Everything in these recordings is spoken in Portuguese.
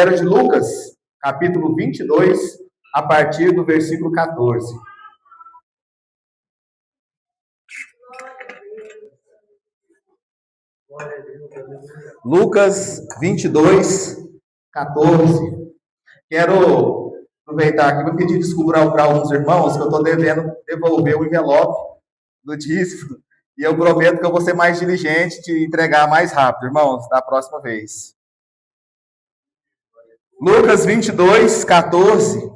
Evangelho de Lucas, capítulo 22, a partir do versículo 14. Lucas 22, 14. Quero aproveitar aqui para pedir desculpa para alguns irmãos que eu estou devendo devolver o envelope do dízimo. E eu prometo que eu vou ser mais diligente de entregar mais rápido, irmãos, da próxima vez. Lucas 22, 14.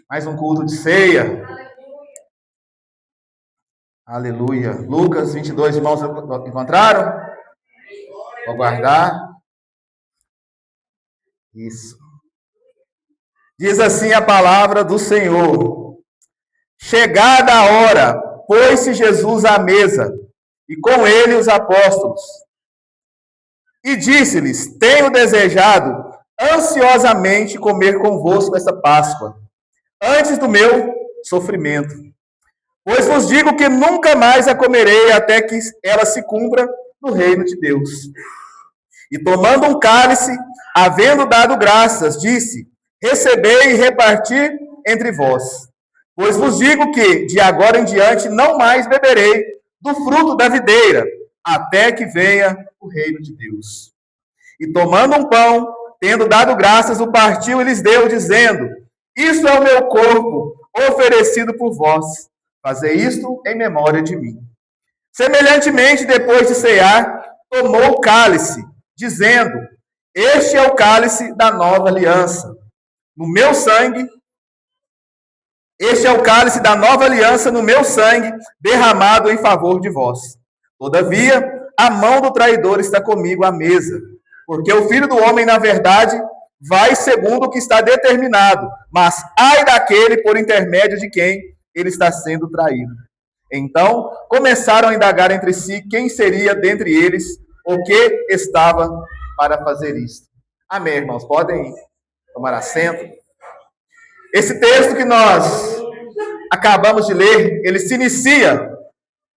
Mais um culto de ceia. Aleluia. Lucas 22, irmãos, encontraram? Vou guardar. Isso. Diz assim a palavra do Senhor. Chegada a hora, pôs-se Jesus à mesa, e com ele os apóstolos. E disse-lhes: tenho desejado ansiosamente comer convosco esta Páscoa, antes do meu sofrimento. Pois vos digo que nunca mais a comerei até que ela se cumpra no reino de Deus. E tomando um cálice, havendo dado graças, disse: recebei e reparti entre vós. Pois vos digo que, de agora em diante, não mais beberei do fruto da videira, até que venha o reino de Deus. E tomando um pão, tendo dado graças, o partiu e lhes deu, dizendo: isto é o meu corpo, oferecido por vós. Fazei isto em memória de mim. Semelhantemente, depois de cear, tomou o cálice, dizendo: este é o cálice da nova aliança. No meu sangue, este é o cálice da nova aliança no meu sangue, derramado em favor de vós. Todavia, a mão do traidor está comigo à mesa, porque o Filho do Homem, na verdade, vai segundo o que está determinado, mas ai daquele por intermédio de quem ele está sendo traído. Então, começaram a indagar entre si quem seria dentre eles o que estava para fazer isto. Amém, irmãos? Podem tomar assento. Esse texto que nós acabamos de ler, ele se inicia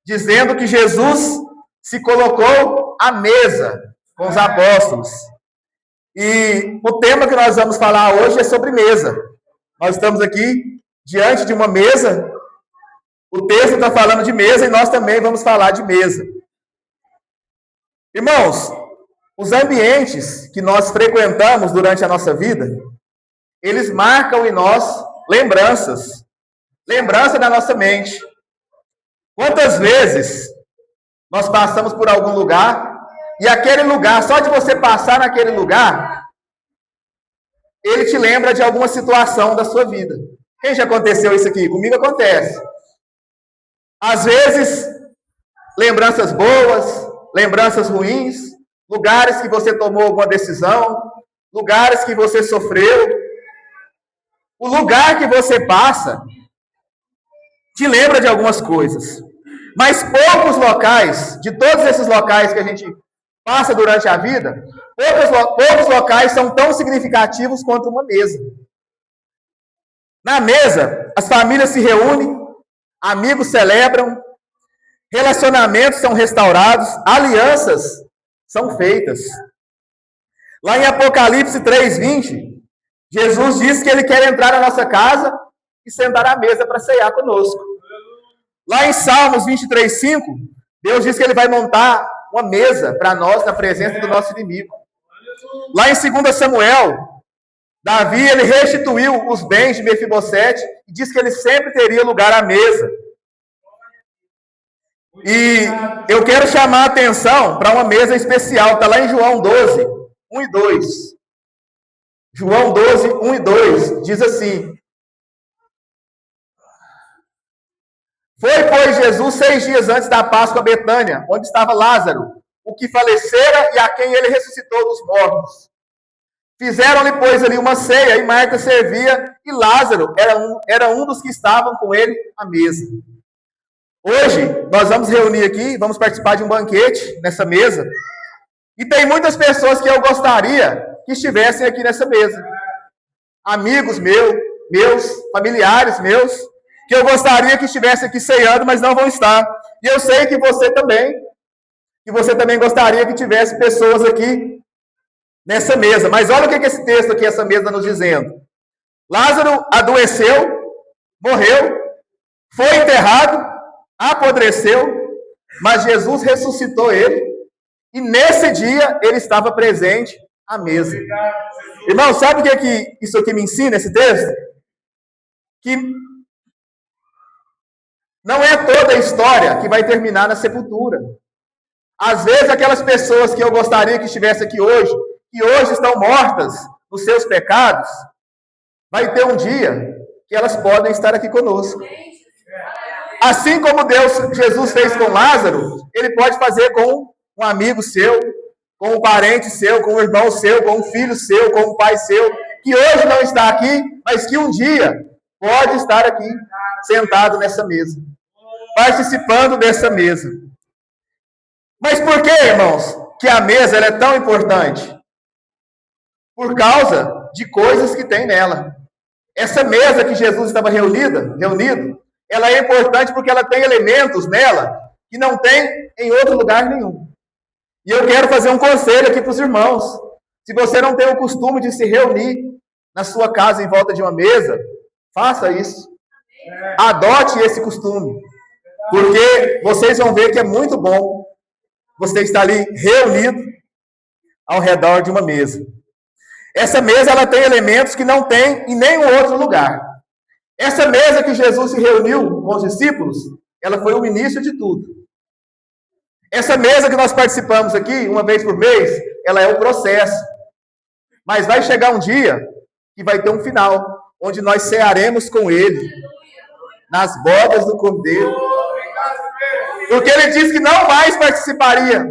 dizendo que Jesus se colocou à mesa com os apóstolos. E o tema que nós vamos falar hoje é sobre mesa. Nós estamos aqui diante de uma mesa. O texto está falando de mesa e nós também vamos falar de mesa. Irmãos, os ambientes que nós frequentamos durante a nossa vida, eles marcam em nós lembranças. Lembrança da nossa mente. Quantas vezes nós passamos por algum lugar e aquele lugar, só de você passar naquele lugar, ele te lembra de alguma situação da sua vida. Quem já aconteceu isso aqui? Comigo acontece. Às vezes, lembranças boas, lembranças ruins, lugares que você tomou alguma decisão, lugares que você sofreu. O lugar que você passa te lembra de algumas coisas. Mas poucos locais, de todos esses locais que a gente passa durante a vida, poucos locais são tão significativos quanto uma mesa. Na mesa, as famílias se reúnem, amigos celebram, relacionamentos são restaurados, alianças são feitas. Lá em Apocalipse 3:20, Jesus diz que ele quer entrar na nossa casa e sentar à mesa para ceiar conosco. Lá em Salmos 23:5, Deus diz que ele vai montar uma mesa para nós na presença do nosso inimigo. Lá em 2 Samuel, Davi ele restituiu os bens de Mefibosete e diz que ele sempre teria lugar à mesa. E eu quero chamar a atenção para uma mesa especial, está lá em João 12, 1 e 2. João 12, 1 e 2, diz assim: foi, pois, Jesus 6 dias antes da Páscoa a Betânia, onde estava Lázaro, o que falecera e a quem ele ressuscitou dos mortos. Fizeram-lhe, pois, ali uma ceia, e Marta servia, e Lázaro era um dos que estavam com ele à mesa. Hoje, nós vamos reunir aqui, vamos participar de um banquete nessa mesa, e tem muitas pessoas que eu gostaria que estivessem aqui nessa mesa. Amigos meus, familiares meus, que eu gostaria que estivessem aqui ceando, mas não vão estar. E eu sei que você também gostaria que tivesse pessoas aqui nessa mesa. Mas olha o que esse texto aqui, essa mesa, está nos dizendo. Lázaro adoeceu, morreu, foi enterrado, apodreceu, mas Jesus ressuscitou ele, e nesse dia ele estava presente à mesa. Irmão, sabe o que isso aqui me ensina, esse texto? Que não é toda a história que vai terminar na sepultura. Às vezes, aquelas pessoas que eu gostaria que estivessem aqui hoje, que hoje estão mortas nos seus pecados, vai ter um dia que elas podem estar aqui conosco. Assim como Jesus fez com Lázaro, ele pode fazer com um amigo seu, com um parente seu, com um irmão seu, com um filho seu, com um pai seu, que hoje não está aqui, mas que um dia pode estar aqui, sentado nessa mesa, participando dessa mesa. Mas por que, irmãos, que a mesa ela é tão importante? Por causa de coisas que tem nela. Essa mesa que Jesus estava reunido, ela é importante porque ela tem elementos nela que não tem em outro lugar nenhum. E eu quero fazer um conselho aqui para os irmãos. Se você não tem o costume de se reunir na sua casa em volta de uma mesa, faça isso. Adote esse costume. Porque vocês vão ver que é muito bom você estar ali reunido ao redor de uma mesa. Essa mesa ela tem elementos que não tem em nenhum outro lugar. Essa mesa que Jesus se reuniu com os discípulos, ela foi o início de tudo. Essa mesa que nós participamos aqui, uma vez por mês, ela é o processo. Mas vai chegar um dia que vai ter um final, onde nós cearemos com Ele, nas bodas do Cordeiro. Porque Ele disse que não mais participaria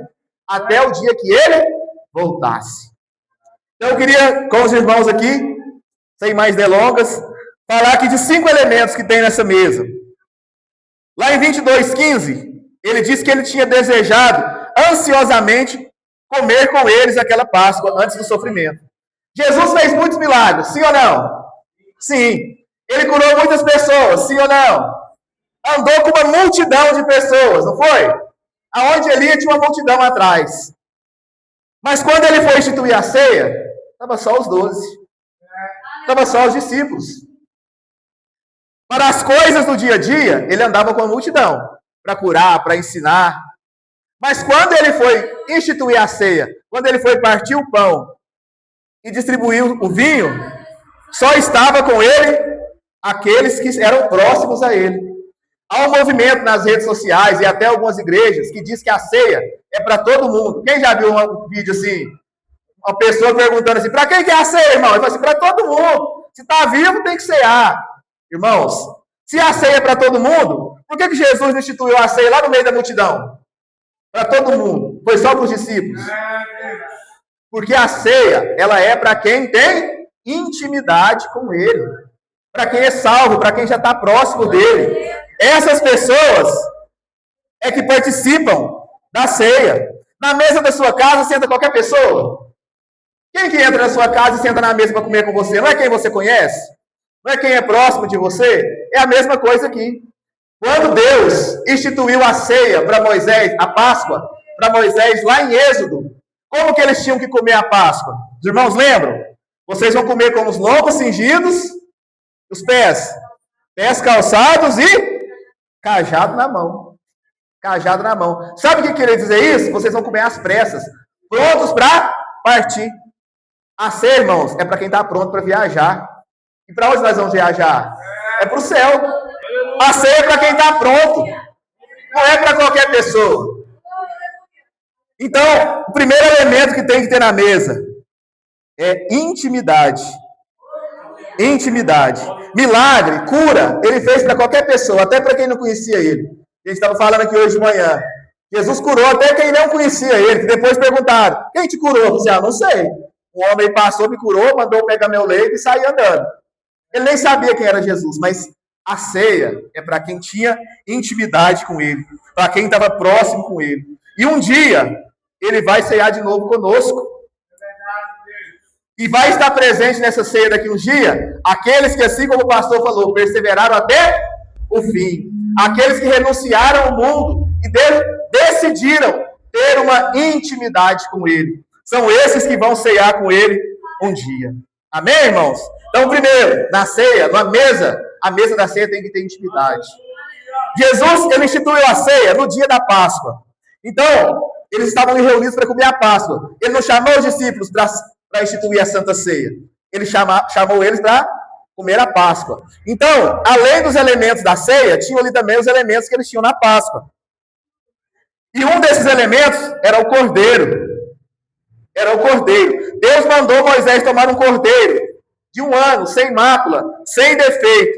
até o dia que Ele voltasse. Então eu queria, com os irmãos aqui, sem mais delongas, falar aqui de 5 elementos que tem nessa mesa. Lá em 22:15, ele disse que ele tinha desejado ansiosamente comer com eles aquela Páscoa antes do sofrimento. Jesus fez muitos milagres, sim ou não? Sim. Ele curou muitas pessoas, sim ou não? Andou com uma multidão de pessoas, não foi? Aonde ele ia tinha uma multidão atrás. Mas quando ele foi instituir a ceia, estava só os 12. Estava só os discípulos. Para as coisas do dia a dia, ele andava com a multidão. Para curar, para ensinar. Mas quando ele foi instituir a ceia, quando ele foi partir o pão e distribuir o vinho, só estava com ele aqueles que eram próximos a ele. Há um movimento nas redes sociais e até algumas igrejas que diz que a ceia é para todo mundo. Quem já viu um vídeo assim? Uma pessoa perguntando assim, para quem que é a ceia, irmão? Ele fala assim, para todo mundo. Se está vivo, tem que cear. Irmãos, se a ceia é para todo mundo, por que Jesus instituiu a ceia lá no meio da multidão? Para todo mundo. Foi só para os discípulos. Porque a ceia, ela é para quem tem intimidade com Ele. Para quem é salvo, para quem já está próximo dele. Essas pessoas é que participam da ceia. Na mesa da sua casa senta qualquer pessoa. Quem que entra na sua casa e senta na mesa para comer com você? Não é quem você conhece? Não é quem é próximo de você? É a mesma coisa aqui. Quando Deus instituiu a ceia para Moisés, a Páscoa, para Moisés lá em Êxodo, como que eles tinham que comer a Páscoa? Os irmãos lembram? Vocês vão comer com os lombos cingidos, os pés calçados e cajado na mão. Cajado na mão. Sabe o que queria dizer isso? Vocês vão comer às pressas, prontos para partir. A ceia, irmãos, é para quem está pronto para viajar. E para onde nós vamos viajar? É para o céu. A ceia é para quem está pronto. Não é para qualquer pessoa. Então, o primeiro elemento que tem que ter na mesa é intimidade. Intimidade. Milagre, cura, ele fez para qualquer pessoa, até para quem não conhecia ele. A gente estava falando aqui hoje de manhã. Jesus curou até quem não conhecia ele, que depois perguntaram, quem te curou? Eu disse, não sei. Um homem passou, me curou, mandou pegar meu leito e sair andando. Ele nem sabia quem era Jesus, mas a ceia é para quem tinha intimidade com ele, para quem estava próximo com ele. E um dia, ele vai ceiar de novo conosco. E vai estar presente nessa ceia daqui um dia, aqueles que, assim como o pastor falou, perseveraram até o fim. Aqueles que renunciaram ao mundo e decidiram ter uma intimidade com ele. São esses que vão ceiar com ele um dia. Amém, irmãos? Então, primeiro, na ceia, na mesa, a mesa da ceia tem que ter intimidade. Jesus, ele instituiu a ceia no dia da Páscoa. Então, eles estavam reunidos para comer a Páscoa. Ele não chamou os discípulos para instituir a Santa Ceia. Ele chamou eles para comer a Páscoa. Então, além dos elementos da ceia, tinham ali também os elementos que eles tinham na Páscoa. E um desses elementos era o cordeiro. Era o cordeiro. Deus mandou Moisés tomar um cordeiro de 1 ano, sem mácula, sem defeito.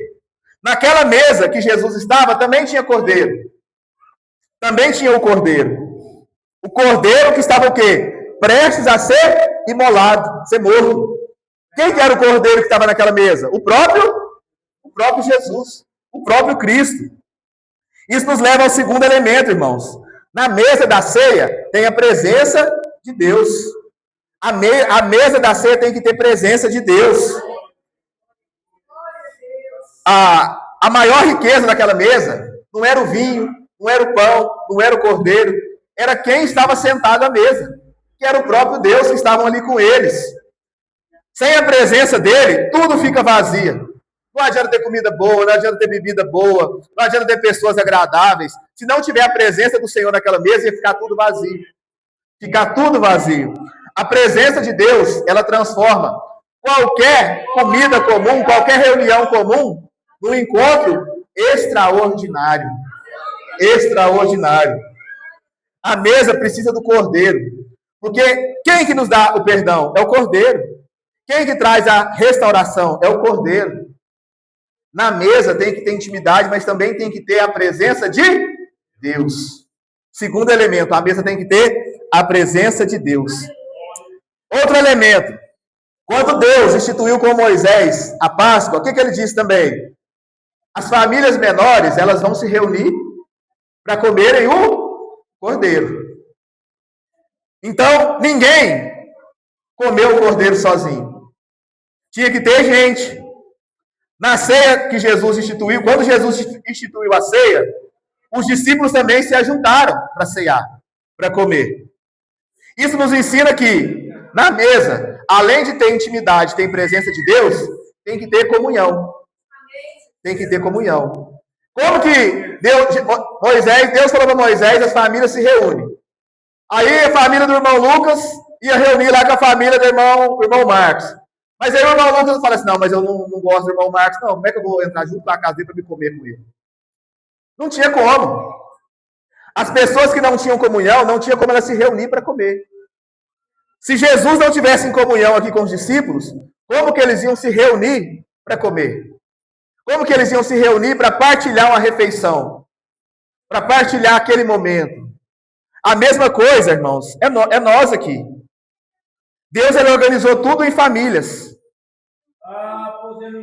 Naquela mesa que Jesus estava, também tinha cordeiro. Também tinha o cordeiro. O cordeiro que estava o quê? Prestes a ser imolado, ser morto. Quem que era o cordeiro que estava naquela mesa? O próprio Jesus. O próprio Cristo. Isso nos leva ao segundo elemento, irmãos. Na mesa da ceia tem a presença de Deus. A mesa da ceia tem que ter presença de Deus. A maior riqueza daquela mesa não era o vinho, não era o pão, não era o cordeiro, era quem estava sentado à mesa, que era o próprio Deus que estavam ali com eles. Sem a presença dele, tudo fica vazio. Não adianta ter comida boa, não adianta ter bebida boa, não adianta ter pessoas agradáveis. Se não tiver a presença do Senhor naquela mesa, ia ficar tudo vazio. Ficar tudo vazio. A presença de Deus, ela transforma qualquer comida comum, qualquer reunião comum, num encontro extraordinário. Extraordinário. A mesa precisa do cordeiro. Porque quem que nos dá o perdão? É o cordeiro. Quem que traz a restauração? É o cordeiro. Na mesa tem que ter intimidade, mas também tem que ter a presença de Deus. Segundo elemento, a mesa tem que ter a presença de Deus. Outro elemento. Quando Deus instituiu com Moisés a Páscoa, o que ele disse também? As famílias menores, elas vão se reunir para comerem o cordeiro. Então, ninguém comeu o cordeiro sozinho. Tinha que ter gente. Na ceia que Jesus instituiu, quando Jesus instituiu a ceia, os discípulos também se ajuntaram para ceiar, para comer. Isso nos ensina que, na mesa, além de ter intimidade, ter presença de Deus, tem que ter comunhão. Tem que ter comunhão. Como que Deus falou para Moisés, as famílias se reúnem. Aí a família do irmão Lucas ia reunir lá com a família do irmão Marcos. Mas aí o irmão Lucas fala assim, não, mas eu não gosto do irmão Marcos, não. Como é que eu vou entrar junto na casa dele para me comer com ele? Não tinha como. As pessoas que não tinham comunhão, não tinha como elas se reunir para comer. Se Jesus não tivesse em comunhão aqui com os discípulos, como que eles iam se reunir para comer? Como que eles iam se reunir para partilhar uma refeição? Para partilhar aquele momento? A mesma coisa, irmãos, é nós aqui. Deus, ele organizou tudo em famílias.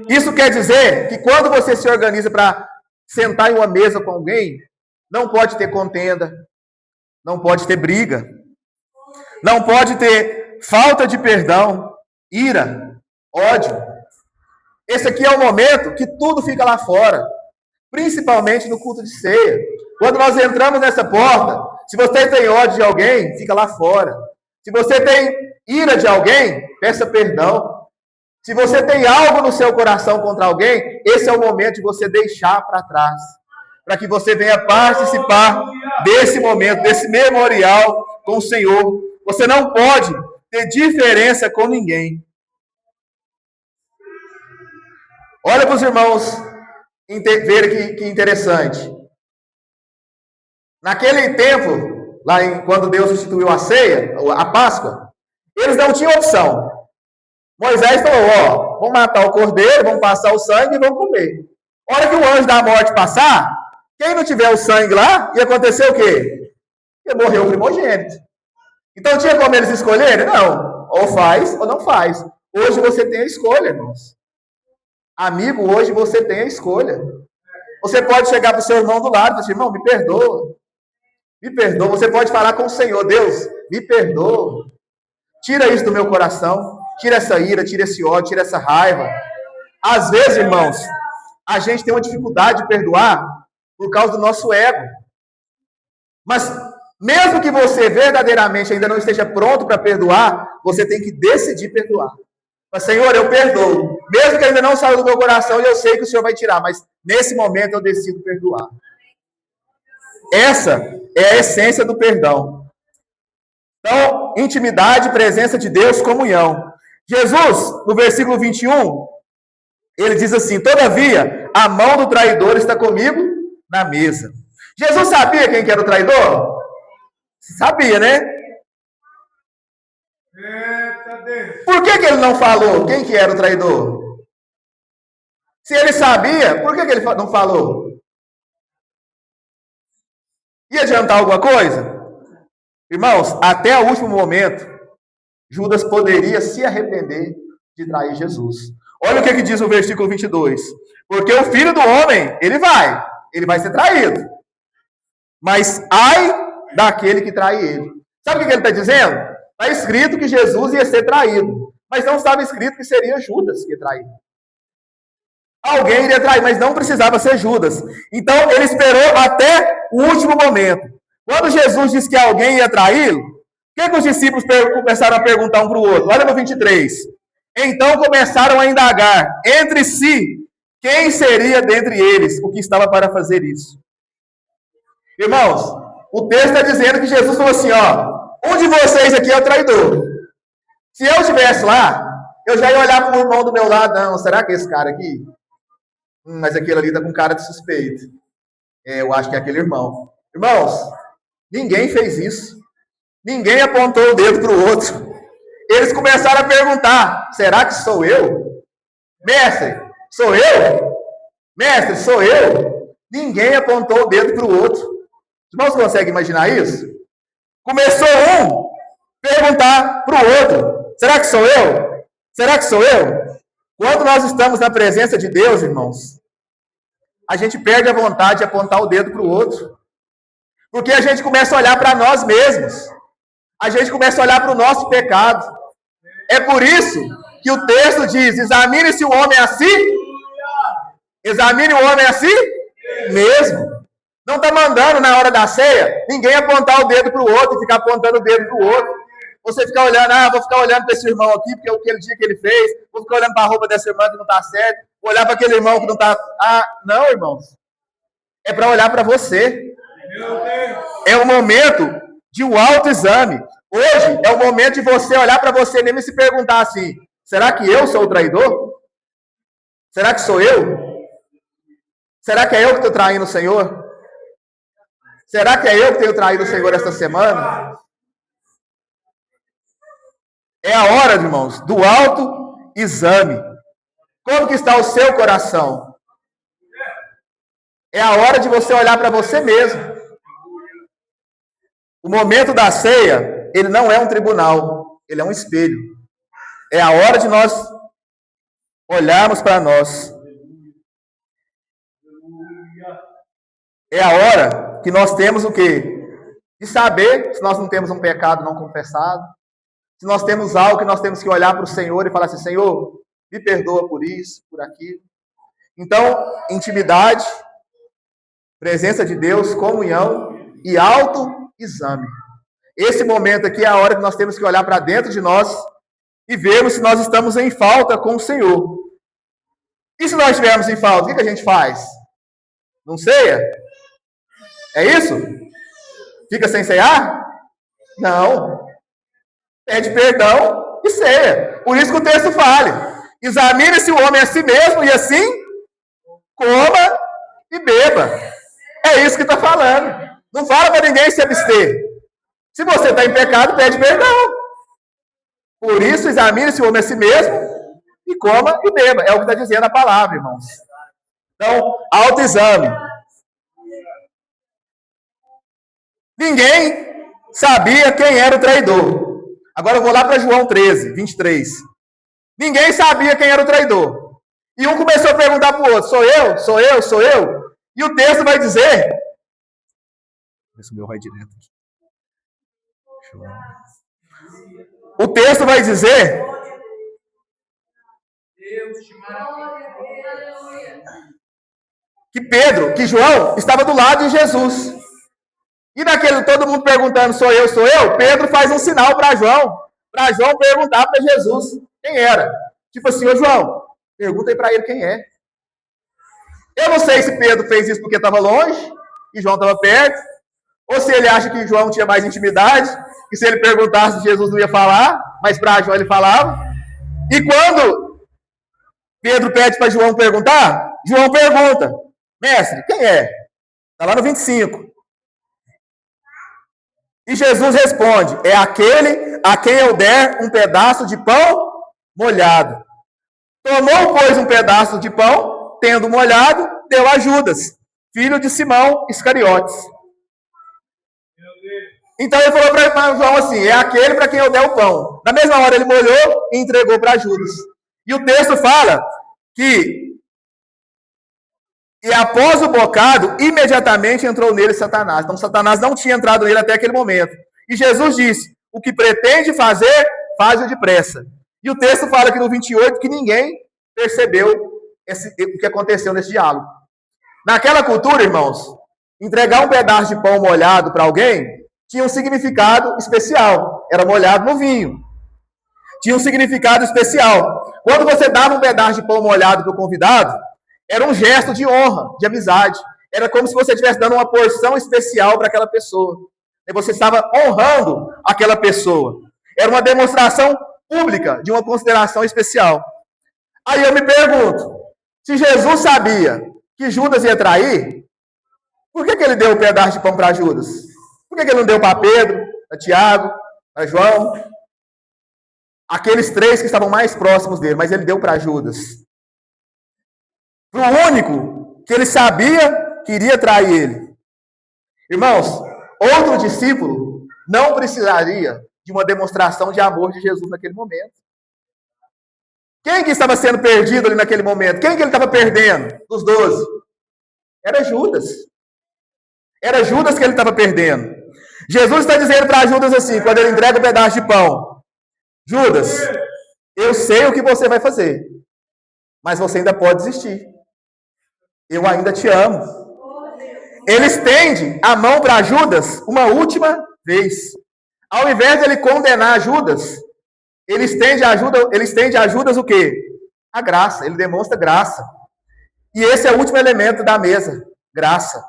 Isso quer dizer que quando você se organiza para sentar em uma mesa com alguém, não pode ter contenda, não pode ter briga, não pode ter falta de perdão, ira, ódio. Esse aqui é o momento que tudo fica lá fora, principalmente no culto de ceia. Quando nós entramos nessa porta, se você tem ódio de alguém, fica lá fora. Se você tem ira de alguém, peça perdão. Se você tem algo no seu coração contra alguém, esse é o momento de você deixar para trás, para que você venha participar desse momento, desse memorial com o Senhor. Você não pode ter diferença com ninguém. Olha para os irmãos verem que interessante. Naquele tempo, quando Deus instituiu a ceia, a Páscoa, eles não tinham opção. Moisés falou, vamos matar o cordeiro, vamos passar o sangue e vamos comer. A hora que o anjo da morte passar, quem não tiver o sangue lá, ia acontecer o quê? Ia morrer o primogênito. Então tinha como eles escolherem? Não. Ou faz ou não faz. Hoje você tem a escolha, irmãos. Amigo, hoje você tem a escolha. Você pode chegar para o seu irmão do lado e falar assim, irmão, me perdoa. Me perdoa. Você pode falar com o Senhor, Deus, me perdoa. Tira isso do meu coração. Tira essa ira, tira esse ódio, tira essa raiva. Às vezes, irmãos, a gente tem uma dificuldade de perdoar por causa do nosso ego. Mas Mesmo que você verdadeiramente ainda não esteja pronto para perdoar, você tem que decidir perdoar. Mas, Senhor, eu perdoo. Mesmo que ainda não saiu do meu coração, e eu sei que o Senhor vai tirar, mas nesse momento eu decido perdoar. Essa é a essência do perdão. Então, intimidade, presença de Deus, comunhão. Jesus, no versículo 21, ele diz assim: todavia, a mão do traidor está comigo na mesa. Jesus sabia quem que era o traidor? Sabia, né? Por que ele não falou quem que era o traidor? Se ele sabia, por que ele não falou? Ia adiantar alguma coisa? Irmãos, até o último momento, Judas poderia se arrepender de trair Jesus. Olha o que diz o versículo 22. Porque o Filho do Homem, ele vai ser traído. Mas ai daquele que trai ele. Sabe o que ele está dizendo? Está escrito que Jesus ia ser traído. Mas não estava escrito que seria Judas que ia trair. Alguém iria trair, mas não precisava ser Judas. Então ele esperou até o último momento. Quando Jesus disse que alguém ia traí-lo, o que os discípulos começaram a perguntar um para o outro? Olha no 23. Então começaram a indagar entre si quem seria dentre eles o que estava para fazer isso. Irmãos, o texto está dizendo que Jesus falou assim, um de vocês aqui é o traidor. Se eu estivesse lá, eu já ia olhar para o irmão do meu lado, não, será que é esse cara aqui? Mas aquele ali está com cara de suspeito. Eu acho que é aquele irmão. Irmãos, ninguém fez isso. Ninguém apontou o dedo para o outro. Eles começaram a perguntar, será que sou eu? Mestre, sou eu? Mestre, sou eu? Ninguém apontou o dedo para o outro. Os irmãos conseguem imaginar isso? Começou um perguntar para o outro, será que sou eu? Será que sou eu? Quando nós estamos na presença de Deus, irmãos, a gente perde a vontade de apontar o dedo para o outro. Porque a gente começa a olhar para nós mesmos. A gente começa a olhar para o nosso pecado. É por isso que o texto diz, examine-se o homem a si. Examine o homem a si mesmo. Não está mandando na hora da ceia ninguém apontar o dedo para o outro e ficar apontando o dedo para o outro. Você ficar olhando, vou ficar olhando para esse irmão aqui, porque é aquele dia que ele fez, vou ficar olhando para a roupa dessa irmã que não está certo, vou olhar para aquele irmão que não está... não, irmãos. É para olhar para você. É o momento de um autoexame. Hoje é o momento de você olhar para você mesmo e se perguntar assim, será que eu sou o traidor? Será que sou eu? Será que é eu que estou traindo o Senhor? Será que é eu que tenho traído o Senhor esta semana? É a hora, irmãos, do autoexame. Como que está o seu coração? É a hora de você olhar para você mesmo. O momento da ceia, ele não é um tribunal, ele é um espelho. É a hora de nós olharmos para nós. É a hora que nós temos o quê? De saber se nós não temos um pecado não confessado. Se nós temos algo que nós temos que olhar para o Senhor e falar assim, Senhor, me perdoa por isso, por aquilo. Então, intimidade, presença de Deus, comunhão e autoexame. Esse momento aqui é a hora que nós temos que olhar para dentro de nós e vermos se nós estamos em falta com o Senhor. E se nós estivermos em falta, o que a gente faz? Não ceia? É isso? Fica sem ceiar? Não. Pede perdão e ceia. Por isso que o texto fala. Examine-se o homem a si mesmo e assim coma e beba. É isso que está falando. Não fala para ninguém se abster. Se você está em pecado, pede perdão. Por isso, examine-se o homem a si mesmo e coma e beba. É o que está dizendo a palavra, irmãos. Então, autoexame. Ninguém sabia quem era o traidor. Agora eu vou lá para João 13, 23. Ninguém sabia quem era o traidor. E um começou a perguntar para o outro, sou eu? Sou eu? Sou eu? E o texto vai dizer... Esse meu vai direto aqui. O texto vai dizer... que Pedro, que João, estava do lado de Jesus. E naquele, todo mundo perguntando, sou eu, Pedro faz um sinal para João perguntar para Jesus quem era. Tipo assim, ô João, pergunta aí para ele quem é. Eu não sei se Pedro fez isso porque estava longe e João estava perto, ou se ele acha que João tinha mais intimidade, e se ele perguntasse, Jesus não ia falar, mas para João ele falava. E quando Pedro pede para João perguntar, João pergunta, mestre, quem é? Está lá no 25. E Jesus responde, é aquele a quem eu der um pedaço de pão molhado. Tomou, pois, um pedaço de pão, tendo molhado, deu a Judas, filho de Simão Iscariotes. Então ele falou para João assim, é aquele para quem eu der o pão. Na mesma hora ele molhou e entregou para Judas. E o texto fala que, e após o bocado, imediatamente entrou nele Satanás. Então Satanás não tinha entrado nele até aquele momento. E Jesus disse, o que pretende fazer, faz-o depressa. E o texto fala aqui no 28 que ninguém percebeu o que aconteceu nesse diálogo. Naquela cultura, irmãos, entregar um pedaço de pão molhado para alguém tinha um significado especial. Era molhado no vinho. Tinha um significado especial. Quando você dava um pedaço de pão molhado para o convidado, era um gesto de honra, de amizade. Era como se você estivesse dando uma porção especial para aquela pessoa. E você estava honrando aquela pessoa. Era uma demonstração pública de uma consideração especial. Aí eu me pergunto, se Jesus sabia que Judas ia trair, por que ele deu um pedaço de pão para Judas? Por que ele não deu para Pedro, para Tiago, para João? Aqueles três que estavam mais próximos dele, mas ele deu para Judas. Para o único que ele sabia que iria trair ele. Irmãos, outro discípulo não precisaria de uma demonstração de amor de Jesus naquele momento. Quem que estava sendo perdido ali naquele momento? Quem que ele estava perdendo dos 12? Era Judas. Era Judas que ele estava perdendo. Jesus está dizendo para Judas assim, quando ele entrega o pedaço de pão, Judas, eu sei o que você vai fazer, mas você ainda pode desistir. Eu ainda te amo. Ele estende a mão para Judas uma última vez. Ao invés de ele condenar Judas, ele estende a Judas o quê? A graça. Ele demonstra graça. E esse é o último elemento da mesa. Graça.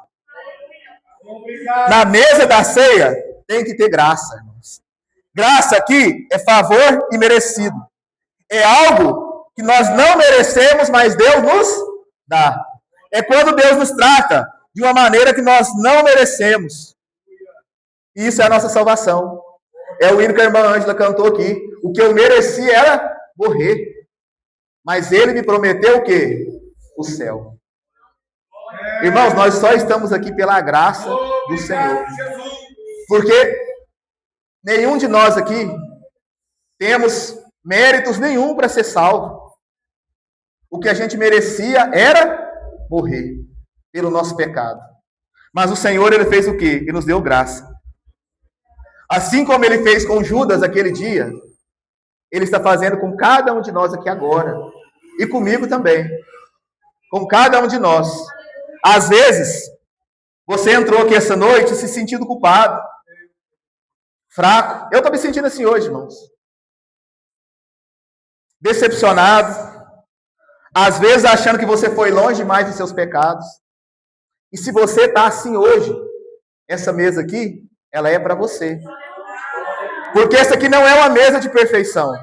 Na mesa da ceia, tem que ter graça, irmãos. Graça aqui é favor imerecido. É algo que nós não merecemos, mas Deus nos dá. É quando Deus nos trata de uma maneira que nós não merecemos. E isso é a nossa salvação. É o hino que a irmã Ângela cantou aqui. O que eu mereci era morrer. Mas ele me prometeu o quê? O céu. Irmãos, nós só estamos aqui pela graça do Senhor. Porque nenhum de nós aqui temos méritos nenhum para ser salvo. O que a gente merecia era morrer pelo nosso pecado. Mas o Senhor, ele fez o quê? Ele nos deu graça. Assim como ele fez com Judas aquele dia, ele está fazendo com cada um de nós aqui agora. E comigo também. Com cada um de nós. Às vezes, você entrou aqui essa noite se sentindo culpado, fraco. Eu estou me sentindo assim hoje, irmãos. Decepcionado. Às vezes achando que você foi longe demais dos seus pecados. E se você está assim hoje, essa mesa aqui, ela é para você. Porque essa aqui não é uma mesa de perfeição.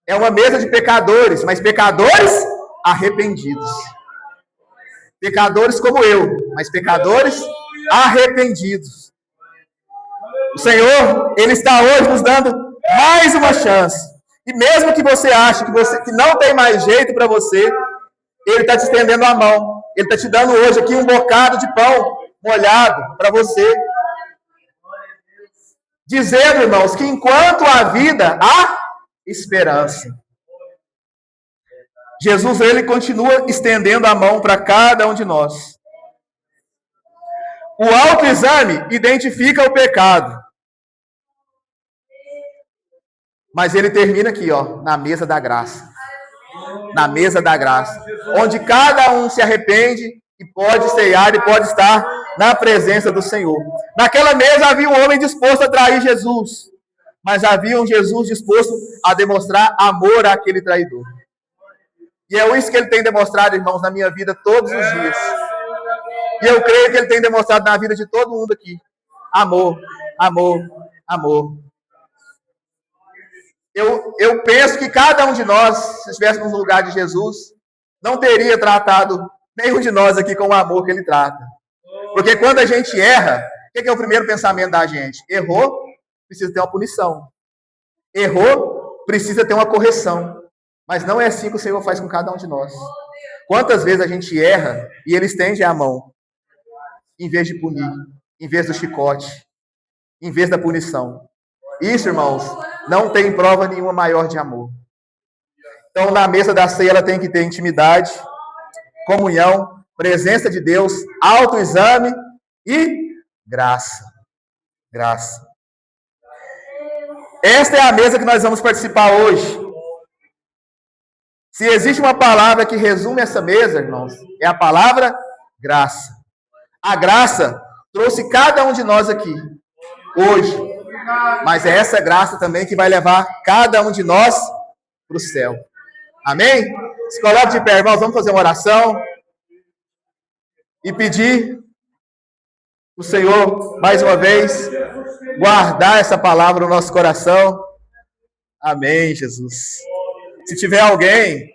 É uma mesa de pecadores, mas pecadores arrependidos. Pecadores como eu, mas pecadores arrependidos. O Senhor, ele está hoje nos dando mais uma chance. E mesmo que você ache que não tem mais jeito para você, ele está te estendendo a mão. Ele está te dando hoje aqui um bocado de pão molhado para você. Dizendo, irmãos, que enquanto há vida, há esperança. Jesus, ele continua estendendo a mão para cada um de nós. O autoexame identifica o pecado. Mas ele termina aqui, ó, na mesa da graça. Na mesa da graça. Onde cada um se arrepende e pode ceiar e pode estar na presença do Senhor. Naquela mesa havia um homem disposto a trair Jesus, mas havia um Jesus disposto a demonstrar amor àquele traidor. E é isso que ele tem demonstrado, irmãos, na minha vida todos os dias. E eu creio que ele tem demonstrado na vida de todo mundo aqui. Amor, amor, amor. Eu penso que cada um de nós, se estivéssemos no lugar de Jesus, não teria tratado nenhum de nós aqui com o amor que ele trata. Porque quando a gente erra, o que é o primeiro pensamento da gente? Errou, precisa ter uma punição. Errou, precisa ter uma correção. Mas não é assim que o Senhor faz com cada um de nós. Quantas vezes a gente erra e ele estende a mão, em vez de punir, em vez do chicote, em vez da punição. Isso, irmãos, não tem prova nenhuma maior de amor. Então, na mesa da ceia, ela tem que ter intimidade, comunhão, presença de Deus, autoexame e graça. Graça. Esta é a mesa que nós vamos participar hoje. Se existe uma palavra que resume essa mesa, irmãos, é a palavra graça. A graça trouxe cada um de nós aqui, hoje. Mas é essa graça também que vai levar cada um de nós para o céu. Amém? Se coloque de pé, irmãos, vamos fazer uma oração. E pedir o Senhor, mais uma vez, guardar essa palavra no nosso coração. Amém, Jesus. Se tiver alguém